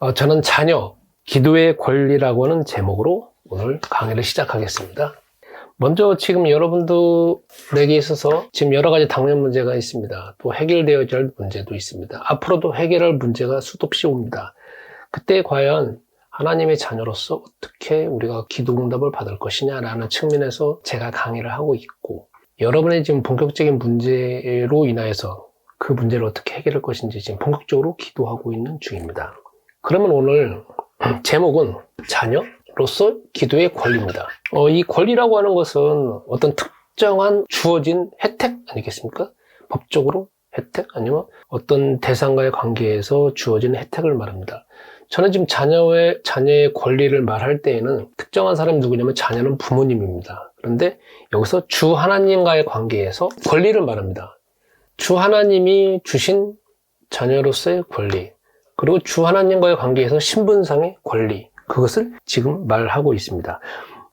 저는 자녀, 기도의 권리라고 하는 제목으로 오늘 강의를 시작하겠습니다. 먼저 지금 여러분들에게 있어서 지금 여러 가지 당면 문제가 있습니다. 또 해결되어야 할 문제도 있습니다. 앞으로도 해결할 문제가 수도 없이 옵니다. 그때 과연 하나님의 자녀로서 어떻게 우리가 기도 응답을 받을 것이냐라는 측면에서 제가 강의를 하고 있고, 여러분의 지금 본격적인 문제로 인하여서 그 문제를 어떻게 해결할 것인지 지금 본격적으로 기도하고 있는 중입니다. 그러면 오늘 제목은 자녀로서 기도의 권리입니다. 이 권리라고 하는 것은 어떤 특정한 주어진 혜택 아니겠습니까? 법적으로 혜택 아니면 어떤 대상과의 관계에서 주어진 혜택을 말합니다. 저는 지금 자녀의 권리를 말할 때에는 특정한 사람이 누구냐면 자녀는 부모님입니다. 그런데 여기서 주 하나님과의 관계에서 권리를 말합니다. 주 하나님이 주신 자녀로서의 권리, 그리고 주 하나님과의 관계에서 신분상의 권리, 그것을 지금 말하고 있습니다.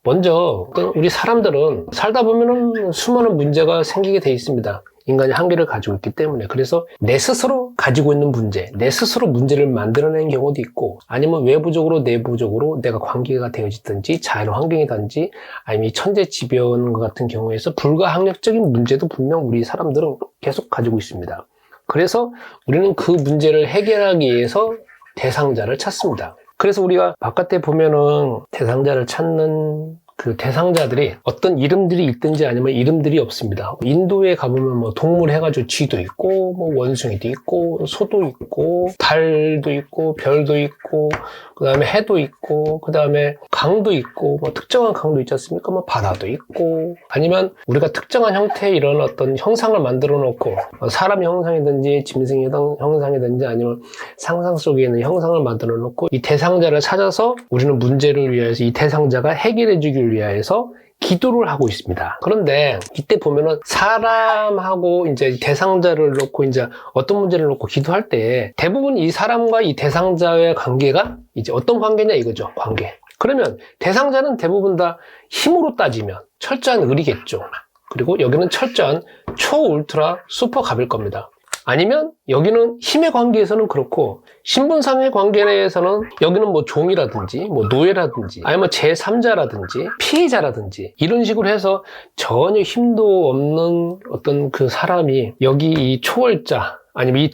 먼저 우리 사람들은 살다 보면은 수많은 문제가 생기게 돼 있습니다. 인간이 한계를 가지고 있기 때문에. 그래서 내 스스로 가지고 있는 문제, 내 스스로 문제를 만들어내는 경우도 있고, 아니면 외부적으로 내부적으로 내가 관계가 되어지든지 자연 환경이든지 아니면 천재지변 같은 경우에서 불가항력적인 문제도 분명 우리 사람들은 계속 가지고 있습니다. 그래서 우리는 그 문제를 해결하기 위해서 대상자를 찾습니다. 그래서 우리가 바깥에 보면은 대상자를 찾는 그 대상자들이 어떤 이름들이 있든지 아니면 이름들이 없습니다. 인도에 가보면 뭐 동물 해가지고 쥐도 있고, 뭐 원숭이도 있고, 소도 있고, 달도 있고, 별도 있고, 그 다음에 해도 있고, 그 다음에 강도 있고, 뭐 특정한 강도 있지 않습니까? 뭐 바다도 있고, 아니면 우리가 특정한 형태의 이런 어떤 형상을 만들어 놓고, 사람 형상이든지 짐승 형상이든지 아니면 상상 속에 있는 형상을 만들어 놓고, 이 대상자를 찾아서 우리는 문제를 위해서 이 대상자가 해결해 주길 위해서 기도를 하고 있습니다. 그런데 이때 보면은 사람하고 이제 대상자를 놓고 이제 어떤 문제를 놓고 기도할 때 대부분 이 사람과 이 대상자의 관계가 이제 어떤 관계냐 이거죠. 관계. 그러면 대상자는 대부분 다 힘으로 따지면 철저한 의리겠죠. 그리고 여기는 철저한 초울트라 슈퍼갑일 겁니다. 아니면 여기는 힘의 관계에서는 그렇고 신분상의 관계에 대해서는 여기는 뭐 종이라든지 뭐 노예라든지 아니면 제3자라든지 피해자라든지 이런 식으로 해서 전혀 힘도 없는 어떤 그 사람이 여기 이 초월자 아니면 이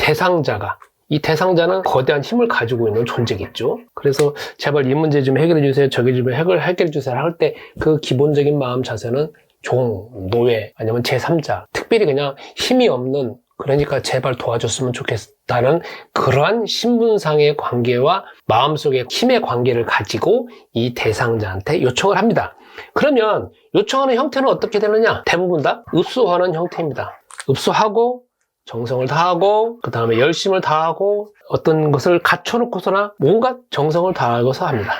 대상자는 거대한 힘을 가지고 있는 존재겠죠. 그래서 제발 이 문제 좀 해결해 주세요. 저기 좀 해결해 주세요 할 때 그 기본적인 마음 자세는 종, 노예 아니면 제3자, 특별히 그냥 힘이 없는, 그러니까 제발 도와줬으면 좋겠다는 그러한 신분상의 관계와 마음속의 힘의 관계를 가지고 이 대상자한테 요청을 합니다. 그러면 요청하는 형태는 어떻게 되느냐? 대부분 다 읍소하는 형태입니다. 읍소하고 정성을 다하고 그 다음에 열심을 다하고 어떤 것을 갖춰놓고서나 뭔가 정성을 다하고서 합니다.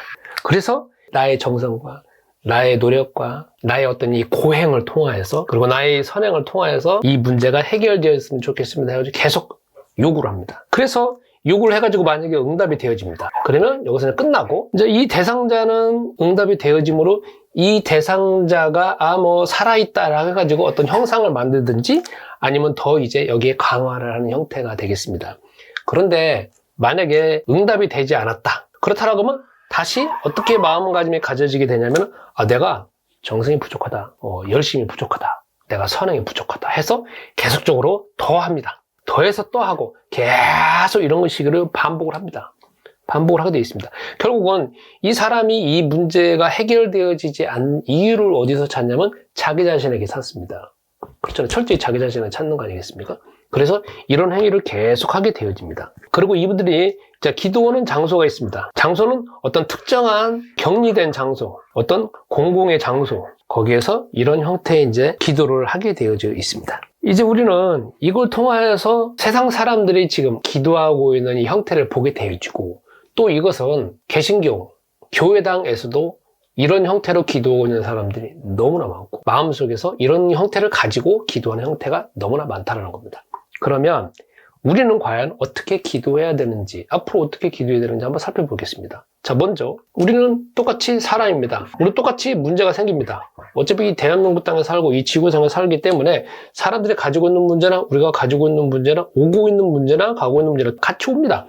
그래서 나의 정성과 나의 노력과 나의 어떤 이 고행을 통하여서 그리고 나의 선행을 통하여서 이 문제가 해결되었으면 좋겠습니다 해가지고 계속 요구를 합니다. 그래서 요구를 해가지고 만약에 응답이 되어집니다. 그러면 여기서는 끝나고 이제 이 대상자는 응답이 되어짐으로 이 대상자가 뭐 살아있다라고 해가지고 어떤 형상을 만들든지 아니면 더 이제 여기에 강화를 하는 형태가 되겠습니다. 그런데 만약에 응답이 되지 않았다. 그렇다라고 하면 다시 어떻게 마음가짐이 가져지게 되냐면 내가 정성이 부족하다, 열심이 부족하다, 내가 선행이 부족하다 해서 계속적으로 더 합니다. 더해서 또 하고 계속 이런 식으로 반복을 합니다. 반복을 하게 되어 있습니다. 결국은 이 사람이 이 문제가 해결되어지지 않은 이유를 어디서 찾냐면 자기 자신에게 찾습니다. 그렇잖아요. 철저히 자기 자신을 찾는 거 아니겠습니까? 그래서 이런 행위를 계속하게 되어집니다. 그리고 이분들이 기도하는 장소가 있습니다. 장소는 어떤 특정한 격리된 장소, 어떤 공공의 장소, 거기에서 이런 형태의 이제 기도를 하게 되어져 있습니다. 이제 우리는 이걸 통하여서 세상 사람들이 지금 기도하고 있는 이 형태를 보게 되어지고, 또 이것은 개신교, 교회당에서도 이런 형태로 기도하고 있는 사람들이 너무나 많고 마음속에서 이런 형태를 가지고 기도하는 형태가 너무나 많다는 겁니다. 그러면 우리는 과연 어떻게 기도해야 되는지, 앞으로 어떻게 기도해야 되는지 한번 살펴보겠습니다. 자, 먼저 우리는 똑같이 사람입니다. 우리 똑같이 문제가 생깁니다. 어차피 이 대한민국 땅에 살고 이 지구상에 살기 때문에 사람들이 가지고 있는 문제나 우리가 가지고 있는 문제나 오고 있는 문제나 가고 있는 문제나 같이 옵니다.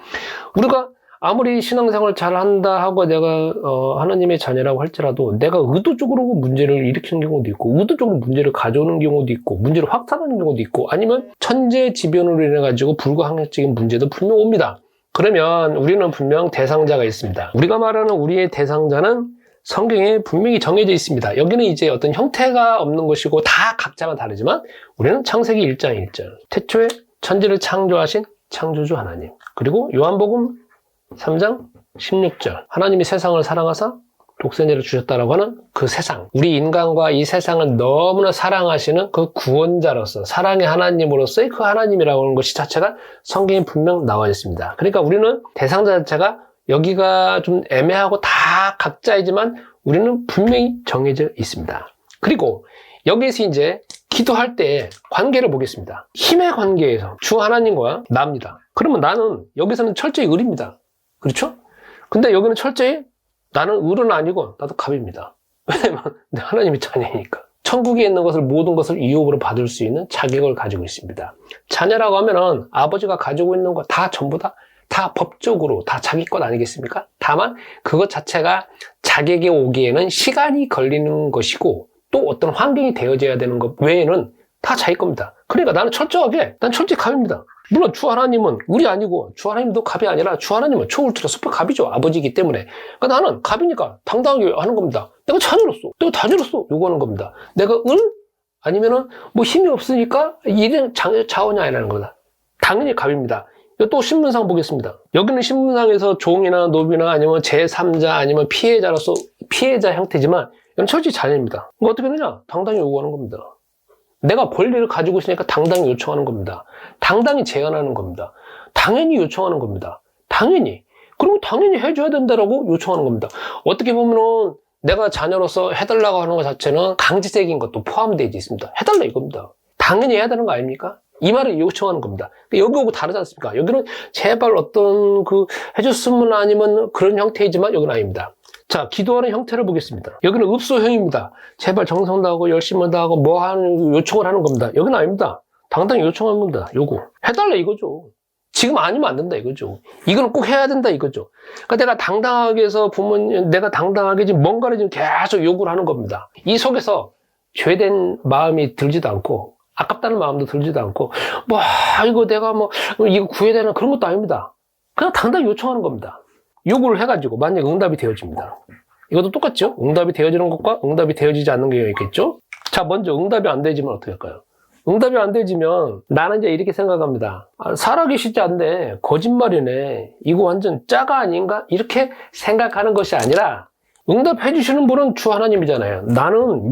우리가 아무리 신앙생활 잘 한다 하고 내가 하나님의 자녀라고 할지라도 내가 의도적으로 문제를 일으키는 경우도 있고 의도적으로 문제를 가져오는 경우도 있고 문제를 확산하는 경우도 있고 아니면 천재지변으로 인해 가지고 불가항력적인 문제도 분명 옵니다. 그러면 우리는 분명 대상자가 있습니다. 우리가 말하는 우리의 대상자는 성경에 분명히 정해져 있습니다. 여기는 이제 어떤 형태가 없는 것이고 다 각자가 다르지만 우리는 창세기 1장 1절 태초에 천지를 창조하신 창조주 하나님, 그리고 요한복음 3장 16절 하나님이 세상을 사랑하사 독생자를 주셨다라고 하는 그 세상, 우리 인간과 이 세상을 너무나 사랑하시는 그 구원자로서 사랑의 하나님으로서의 그 하나님이라고 하는 것이 자체가 성경에 분명 나와 있습니다. 그러니까 우리는 대상자 자체가 여기가 좀 애매하고 다 각자이지만 우리는 분명히 정해져 있습니다. 그리고 여기에서 이제 기도할 때 관계를 보겠습니다. 힘의 관계에서 주 하나님과 나입니다. 그러면 나는 여기서는 철저히 을입니다. 그렇죠? 근데 여기는 철저히 나는 을은 아니고 나도 갑입니다. 왜냐면 내 하나님의 자녀이니까. 천국에 있는 것을 모든 것을 이웃으로 받을 수 있는 자격을 가지고 있습니다. 자녀라고 하면은 아버지가 가지고 있는 거 다 전부 다 법적으로 다 자기 것 아니겠습니까? 다만 그것 자체가 자격에 오기에는 시간이 걸리는 것이고 또 어떤 환경이 되어져야 되는 것 외에는 다 자기 겁니다. 그러니까 나는 난 철저히 갑입니다. 물론 주 하나님은 을이 아니고 주 하나님도 갑이 아니라 주 하나님은 초울트라 슈퍼 갑이죠. 아버지이기 때문에. 그러니까 나는 갑이니까 당당하게 하는 겁니다. 내가 자녀로서 요구하는 겁니다. 내가 을? 아니면은 뭐 힘이 없으니까 일은 자원이 아니라는 겁니다. 당연히 갑입니다. 또 신문상 보겠습니다. 여기는 신문상에서 종이나 노비나 아니면 제3자 아니면 피해자 형태지만 이건 철저히 자녀입니다. 그러니까 어떻게 되냐? 당당히 요구하는 겁니다. 내가 권리를 가지고 있으니까 당당히 요청하는 겁니다. 당당히 제안하는 겁니다. 당연히 요청하는 겁니다. 당연히. 그리고 당연히 해줘야 된다라고 요청하는 겁니다. 어떻게 보면은 내가 자녀로서 해달라고 하는 것 자체는 강제적인 것도 포함되어 있습니다. 해달라 이겁니다. 당연히 해야 되는 거 아닙니까? 이 말을 요청하는 겁니다. 여기하고 다르지 않습니까? 여기는 제발 어떤 해줬으면 아니면 그런 형태이지만 여기는 아닙니다. 자, 기도하는 형태를 보겠습니다. 여기는 읍소형입니다. 제발 정성 다하고 열심히 다하고 뭐 하는 요청을 하는 겁니다. 여기는 아닙니다. 당당히 요청하는 겁니다. 요구. 해달라 이거죠. 지금 아니면 안 된다 이거죠. 이거는 꼭 해야 된다 이거죠. 그러니까 내가 당당하게 해서 내가 당당하게 지금 뭔가를 지금 계속 요구를 하는 겁니다. 이 속에서 죄된 마음이 들지도 않고 아깝다는 마음도 들지도 않고 이거 내가 이거 구해야 되나 그런 것도 아닙니다. 그냥 당당히 요청하는 겁니다. 요구를 해가지고 만약 응답이 되어집니다. 이것도 똑같죠? 응답이 되어지는 것과 응답이 되어지지 않는 경우가 있겠죠? 자, 먼저 응답이 안 되지면 어떻게 할까요? 응답이 안 되지면 나는 이제 이렇게 생각합니다. 살아계시지 않네. 거짓말이네. 이거 완전 짜가 아닌가? 이렇게 생각하는 것이 아니라 응답해 주시는 분은 주 하나님이잖아요. 나는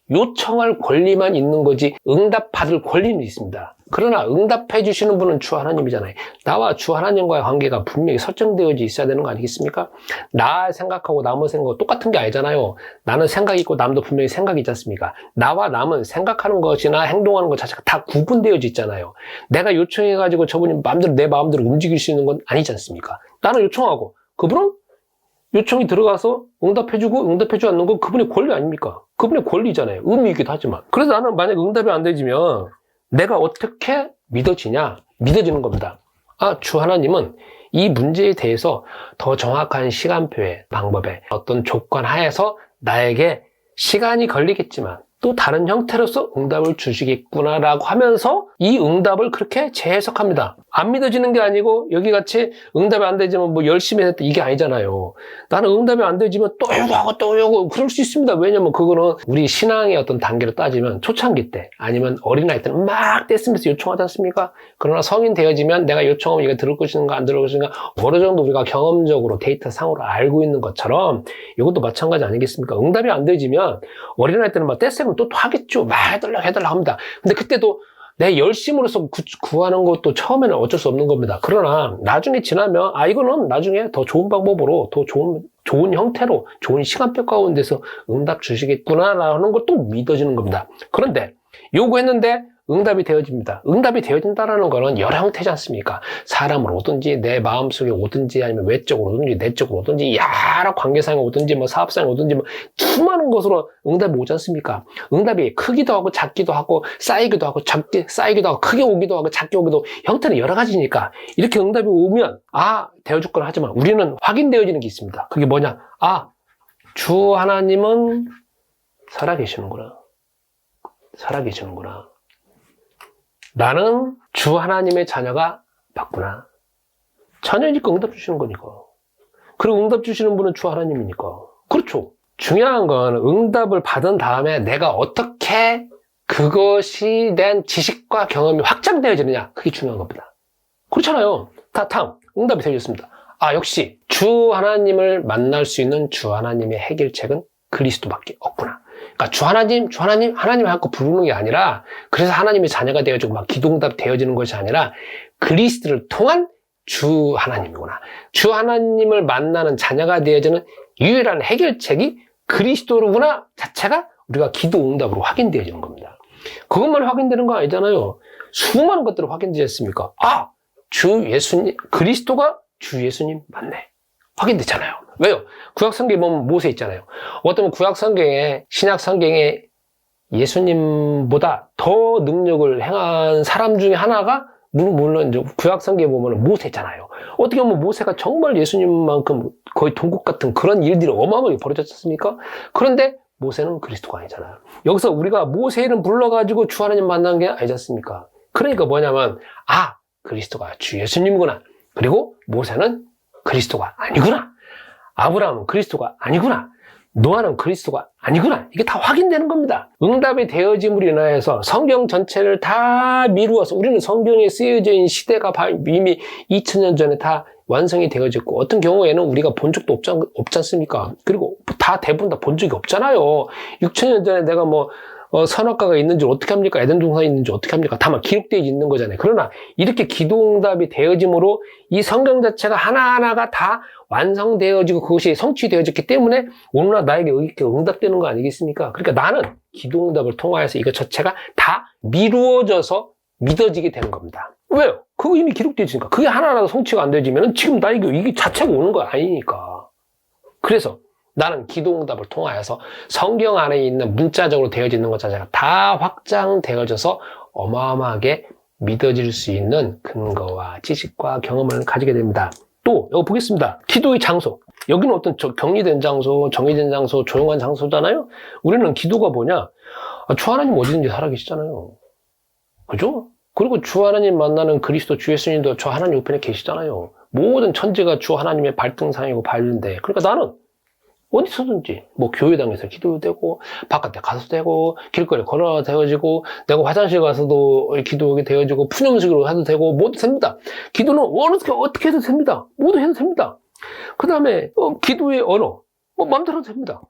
요청할 권리만 있는 거지 응답받을 권리는 있습니다. 그러나 응답해 주시는 분은 주 하나님이잖아요. 나와 주 하나님과의 관계가 분명히 설정되어져 있어야 되는 거 아니겠습니까? 나 생각하고 남의 생각은 똑같은 게 아니잖아요. 나는 생각이 있고 남도 분명히 생각이 있지 않습니까? 나와 남은 생각하는 것이나 행동하는 것 자체가 다 구분되어져 있잖아요. 내가 요청해가지고 저분이 내 마음대로 움직일 수 있는 건 아니지 않습니까? 나는 요청하고 그분은 요청이 들어가서 응답해주고 응답해주지 않는 건 그분의 권리 아닙니까? 그분의 권리잖아요. 의미이기도 하지만. 그래서 나는 만약 응답이 안 되지면 내가 어떻게 믿어지는 겁니다. 주 하나님은 이 문제에 대해서 더 정확한 시간표에 방법에 어떤 조건 하에서 나에게 시간이 걸리겠지만 또 다른 형태로서 응답을 주시겠구나라고 하면서 이 응답을 그렇게 재해석합니다. 안 믿어지는 게 아니고 여기 같이 응답이 안 되지만 열심히 했다 이게 아니잖아요. 나는 응답이 안 되지만 또 요구하고 또 요구 그럴 수 있습니다. 왜냐면 그거는 우리 신앙의 어떤 단계로 따지면 초창기 때 아니면 어린아이 때는 막 떼쓰면서 요청하지 않습니까? 그러나 성인 되어지면 내가 요청하면 이거 들을 것인가 안 들을 것인가 어느 정도 우리가 경험적으로 데이터상으로 알고 있는 것처럼 이것도 마찬가지 아니겠습니까? 응답이 안 되지면 어린아이 때는 막 떼쓰면 또 하겠죠. 막 해달라 합니다. 근데 그때도 내 열심으로서 구하는 것도 처음에는 어쩔 수 없는 겁니다. 그러나 나중에 지나면 이거는 나중에 더 좋은 방법으로 더 좋은 형태로 좋은 시간표 가운데서 응답 주시겠구나라는 것도 믿어지는 겁니다. 그런데 요구했는데 응답이 되어집니다. 응답이 되어진다라는 거는 여러 형태지 않습니까? 사람으로 오든지, 내 마음속에 오든지, 아니면 외적으로 오든지, 내적으로 오든지, 여러 관계상에 오든지, 뭐 사업상에 오든지, 뭐 수많은 것으로 응답이 오지 않습니까? 응답이 크기도 하고, 작기도 하고, 쌓이기도 하고, 쌓이기도 하고, 크게 오기도 하고, 작게 오기도, 형태는 여러 가지니까, 이렇게 응답이 오면, 되어줄 걸 하지만, 우리는 확인되어지는 게 있습니다. 그게 뭐냐? 주 하나님은 살아계시는구나. 살아계시는구나. 나는 주 하나님의 자녀가 맞구나. 자녀니까 응답 주시는 거니까. 그리고 응답 주시는 분은 주 하나님이니까. 그렇죠. 중요한 건 응답을 받은 다음에 내가 어떻게 그것이 대한 지식과 경험이 확장되어지느냐. 그게 중요한 겁니다. 그렇잖아요. 다음 응답이 되어졌습니다. 역시 주 하나님을 만날 수 있는 주 하나님의 해결책은 그리스도밖에 없구나. 그러니까 주 하나님 하고 부르는 게 아니라, 그래서 하나님의 자녀가 되어지고 막 기도응답 되어지는 것이 아니라 그리스도를 통한 주 하나님이구나. 주 하나님을 만나는 자녀가 되어지는 유일한 해결책이 그리스도로구나 자체가 우리가 기도응답으로 확인되어지는 겁니다. 그것만 확인되는 거 아니잖아요. 수많은 것들이 확인되었습니까? 주 예수님, 그리스도가 주 예수님 맞네. 확인됐잖아요. 왜요? 구약성경에 보면 모세 있잖아요. 어떤 구약성경에, 신약성경에 예수님보다 더 능력을 행한 사람 중에 하나가, 물론 이제 구약성경에 보면 모세잖아요. 어떻게 보면 모세가 정말 예수님만큼 거의 동국 같은 그런 일들이 어마어마하게 벌어졌지 않습니까? 그런데 모세는 그리스도가 아니잖아요. 여기서 우리가 모세 이름 불러가지고 주 하나님 만난 게 아니지 않습니까? 그러니까 뭐냐면, 그리스도가 주 예수님이구나. 그리고 모세는 그리스도가 아니구나. 아브라함은 그리스도가 아니구나. 노아는 그리스도가 아니구나. 이게 다 확인되는 겁니다. 응답이 되어짐으로 인하여서 성경 전체를 다 미루어서, 우리는 성경에 쓰여져 있는 시대가 이미 2000년 전에 다 완성이 되어졌고, 어떤 경우에는 우리가 본 적도 없지 않습니까? 그리고 대부분 다 본 적이 없잖아요. 6000년 전에 내가 선악과가 있는지 어떻게 합니까? 에덴 동산이 있는지 어떻게 합니까? 다만 기록되어 있는 거잖아요. 그러나 이렇게 기도응답이 되어짐으로 이 성경 자체가 하나하나가 다 완성되어지고 그것이 성취되어졌기 때문에 오늘날 나에게 이렇게 응답되는 거 아니겠습니까? 그러니까 나는 기도응답을 통하여서 이것 자체가 다 미루어져서 믿어지게 되는 겁니다. 왜요? 그거 이미 기록되어 있으니까. 그게 하나라도 성취가 안 되지면 지금 나에게 이게 자체가 오는 거 아니니까. 그래서 나는 기도응답을 통하여서 성경 안에 있는 문자적으로 되어지는 것 자체가 다 확장되어져서 어마어마하게 믿어질 수 있는 근거와 지식과 경험을 가지게 됩니다. 또 여기 보겠습니다. 기도의 장소. 여기는 어떤 격리된 장소, 정의된 장소, 조용한 장소잖아요. 우리는 기도가 뭐냐? 주 하나님 어디든지 살아계시잖아요. 그죠? 그리고 주 하나님 만나는 그리스도 주 예수님도 주 하나님 우편에 계시잖아요. 모든 천지가 주 하나님의 발등상이고 발인데, 그러니까 나는 어디서든지, 교회당에서 기도도 되고, 바깥에 가서도 되고, 길거리에 걸어도 되어지고, 내가 화장실 가서도 기도하게 되어지고, 푸념식으로 해도 되고, 모두 됩니다. 기도는 어떻게 해도 됩니다. 모두 해도 됩니다. 그 다음에, 기도의 언어. 마음대로 해도 됩니다.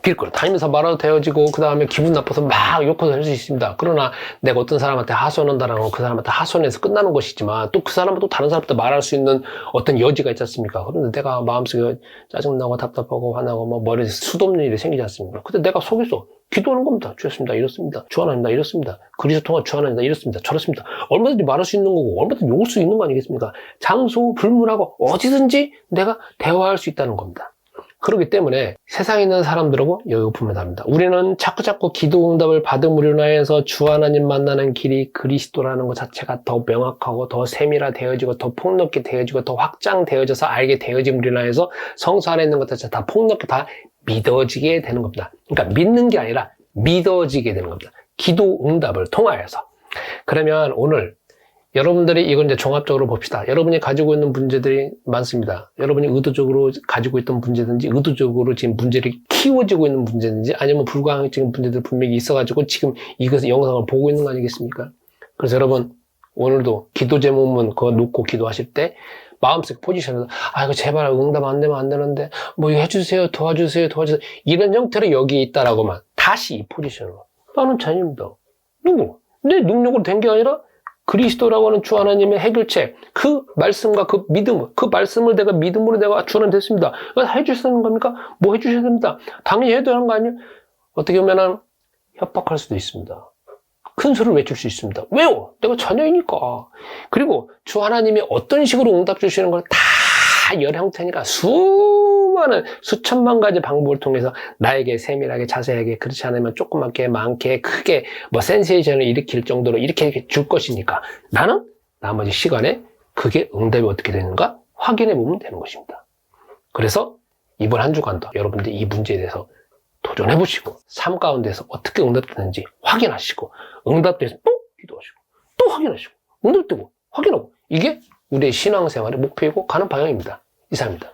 길거리 다니면서 말해도 되어지고, 그 다음에 기분 나빠서 막 욕해도 할 수 있습니다. 그러나 내가 어떤 사람한테 하소연한다는 건 그 사람한테 하소연해서 끝나는 것이지만, 또 그 사람은 또 다른 사람한테 말할 수 있는 어떤 여지가 있지 않습니까? 그런데 내가 마음속에 짜증나고 답답하고 화나고 머리에 수도 없는 일이 생기지 않습니까? 근데 내가 속에서 기도하는 겁니다. 주였습니다. 이렇습니다. 주 하나님다. 이렇습니다. 그리스도 통한 주 하나님다. 이렇습니다. 저렇습니다. 얼마든지 말할 수 있는 거고, 얼마든지 욕을 수 있는 거 아니겠습니까? 장소 불문하고 어디든지 내가 대화할 수 있다는 겁니다. 그렇기 때문에 세상에 있는 사람들하고 여기 분명합니다. 우리는 자꾸 기도응답을 받음으로 인하여서 주 하나님 만나는 길이 그리스도라는 것 자체가 더 명확하고 더 세밀화되어지고 더 폭넓게 되어지고 더 확장되어져서 알게 되어짐으로 인하여서 성수 안에 있는 것 자체가 다 폭넓게 다 믿어지게 되는 겁니다. 그러니까 믿는 게 아니라 믿어지게 되는 겁니다. 기도응답을 통하여서. 그러면 오늘 여러분들이 이건 이제 종합적으로 봅시다. 여러분이 가지고 있는 문제들이 많습니다. 여러분이 의도적으로 가지고 있던 문제든지, 의도적으로 지금 문제를 키워지고 있는 문제든지, 아니면 불가항적인 문제들 분명히 있어가지고 지금 이것을 영상을 보고 있는 거 아니겠습니까? 그래서 여러분, 오늘도 기도 제목문 그거 놓고 기도하실 때 마음속 포지션에서 이거 제발 응답 안 되면 안 되는데 이거 해주세요, 도와주세요. 이런 형태로 여기 있다라고만 다시 이 포지션으로. 나는 자녀입니다. 누구? 내 능력으로 된 게 아니라 그리스도라고 하는 주 하나님의 해결책, 그 말씀과 그 믿음, 그 말씀을 내가 믿음으로 내가 주 하나님 됐습니다. 해주시는 겁니까? 해주셔야 됩니다. 당연히 해야 되는 거 아니에요? 어떻게 보면은 협박할 수도 있습니다. 큰 소리를 외칠 수 있습니다. 왜요? 내가 자녀이니까. 그리고 주 하나님이 어떤 식으로 응답 주시는 걸 다 여러 형태니까 수많은 수천만 가지 방법을 통해서 나에게 세밀하게 자세하게 그렇지 않으면 조그맣게 많게 크게 뭐 센세이션을 일으킬 정도로 이렇게 줄 것이니까 나는 나머지 시간에 그게 응답이 어떻게 되는가 확인해 보면 되는 것입니다. 그래서 이번 한 주간도 여러분들이 이 문제에 대해서 도전해 보시고 삶 가운데서 어떻게 응답되는지 확인하시고 응답돼서 또 기도하시고 또 확인하시고 응답되고 확인하고 이게 우리의 신앙생활의 목표이고 가는 방향입니다. 이상입니다.